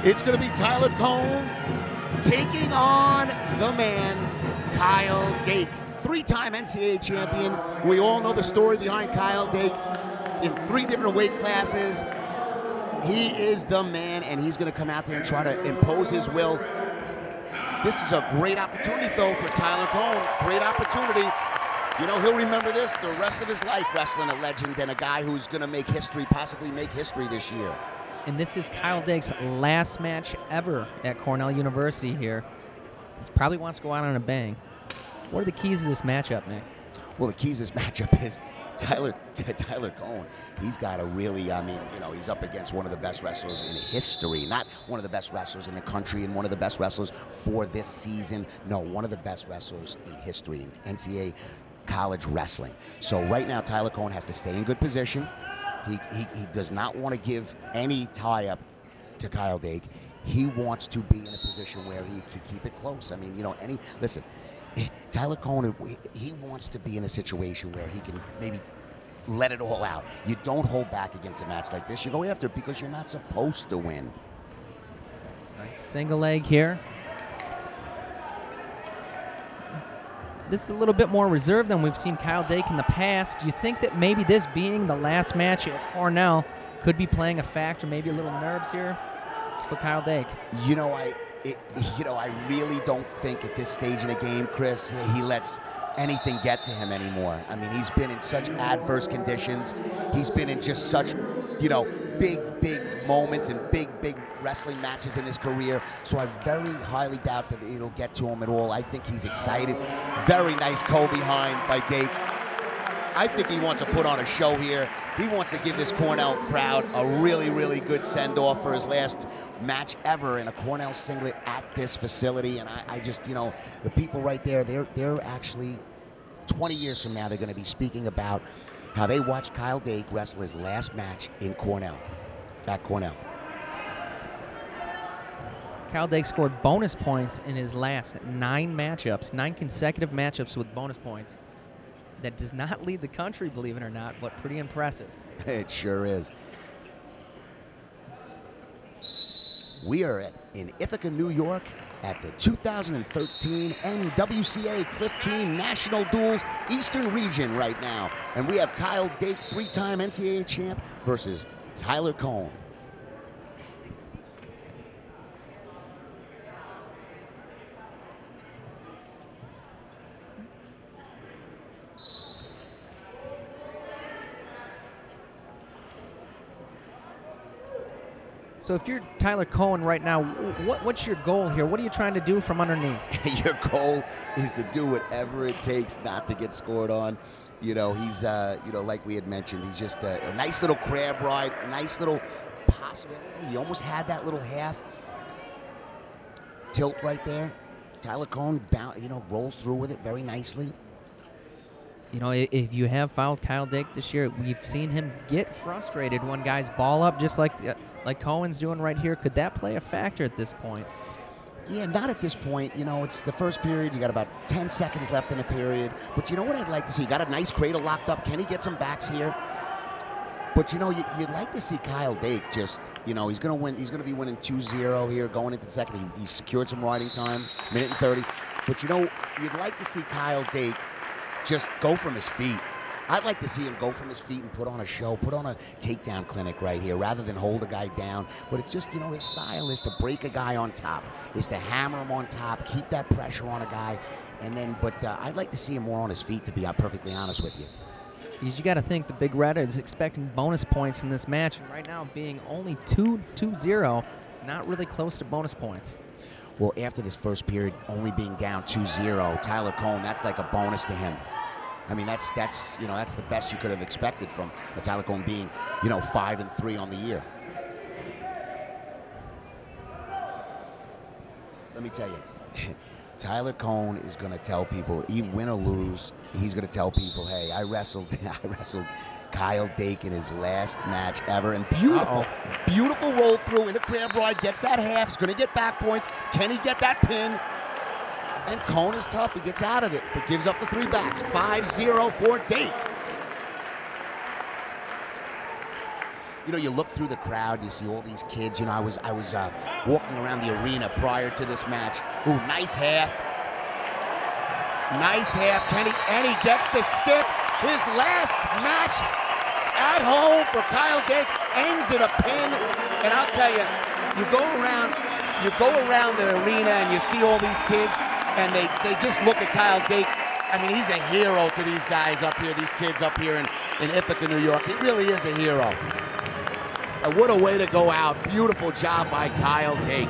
It's going to be Tyler Koehn taking on the man, Kyle Dake. Three-time NCAA champion. We all know the story behind Kyle Dake in 3 different weight classes. He is the man, and he's going to come out there and try to impose his will. This is a great opportunity, though, for Tyler Koehn. Great opportunity. You know, he'll remember this the rest of his life, wrestling a legend and a guy who's going to make history, possibly make history this year. And this is Kyle Dake's last match ever at Cornell University here. He probably wants to go out on a bang. What are the keys to this matchup, Nick? Well, the keys to this matchup is Tyler Koehn. He's got a really, I mean, you know, he's up against one of the best wrestlers in history. Not one of the best wrestlers in the country and one of the best wrestlers for this season. No, one of the best wrestlers in history in NCAA college wrestling. So right now, Tyler Koehn has to stay in good position. He does not want to give any tie-up to Kyle Dake. He wants to be in a position where he can keep it close. I mean, you know, listen, Tyler Koehn, he wants to be in a situation where he can maybe let it all out. You don't hold back against a match like this. You go after it because you're not supposed to win. Nice single leg here. This is a little bit more reserved than we've seen Kyle Dake in the past. Do you think that maybe this being the last match at Cornell could be playing a factor, maybe a little nerves here for Kyle Dake? You know, I really don't think at this stage in the game, Chris, he lets anything get to him anymore. I mean, he's been in such adverse conditions. He's been in just such, you know, big moments and big wrestling matches in his career. So I very highly doubt that it'll get to him at all. I think he's excited. Very nice behind by Dake. I think he wants to put on a show here. He wants to give this Cornell crowd a really good send-off for his last match ever in a Cornell singlet at this facility. And I just, you know, the people right there, they're actually, 20 years from now, they're going to be speaking about how they watched Kyle Dake wrestle his last match in Cornell, at Cornell. Kyle Dake scored bonus points in his last 9 matchups, 9 consecutive matchups with bonus points. That does not lead the country, believe it or not, but pretty impressive. It sure is. We are in Ithaca, New York at the 2013 NWCA Cliff Keen National Duels Eastern Region right now. And we have Kyle Dake, 3-time NCAA champ, versus Tyler Koehn. So if you're Tyler Koehn right now, what's your goal here? What are you trying to do from underneath? Your goal is to do whatever it takes not to get scored on. You know, he's, you know, like we had mentioned, he's just a nice little crab ride, nice little possibility. He almost had that little half tilt right there. Tyler Koehn, you know, rolls through with it very nicely. You know, if you have fouled Kyle Dake this year, we've seen him get frustrated when guys ball up, just like Koehn's doing right here. Could that play a factor at this point? Yeah, not at this point. You know, it's the first period. You got about 10 seconds left in the period. But you know what I'd like to see? You got a nice cradle locked up. Can he get some backs here? But, you know, you'd like to see Kyle Dake just, you know, he's going to win. He's going to be winning 2-0 here going into the second. He secured some riding time, minute and 30. But, you know, you'd like to see Kyle Dake just go from his feet. I'd like to see him go from his feet and put on a show, put on a takedown clinic right here rather than hold a guy down. But it's just, you know, his style is to break a guy on top, is to hammer him on top, keep that pressure on a guy. And then, but I'd like to see him more on his feet, to be perfectly honest with you. Because you got to think the Big Red is expecting bonus points in this match. And right now being only 2-0, not really close to bonus points. Well, after this first period, only being down 2-0, Tyler Koehn, that's like a bonus to him. I mean, that's you know, that's the best you could have expected from a Tyler Koehn being, you know, 5-3 on the year. Let me tell you, Tyler Koehn is going to tell people, even win or lose, he's going to tell people, hey, I wrestled Kyle Dake in his last match ever, and beautiful roll through into crab ride, gets that half, he's going to get back points. Can he get that pin? And Koehn is tough. He gets out of it, but gives up the 3 backs. 5-0 for Dake. you know, you look through the crowd, you see all these kids. You know, I was walking around the arena prior to this match. Ooh, nice half. Nice half, and he gets the stick. His last match at home for Kyle Dake ends in a pin. And I'll tell you, you go around the arena and you see all these kids, and they just look at Kyle Dake. I mean, he's a hero to these guys up here, these kids up here in Ithaca, New York. He really is a hero. And what a way to go out. Beautiful job by Kyle Dake.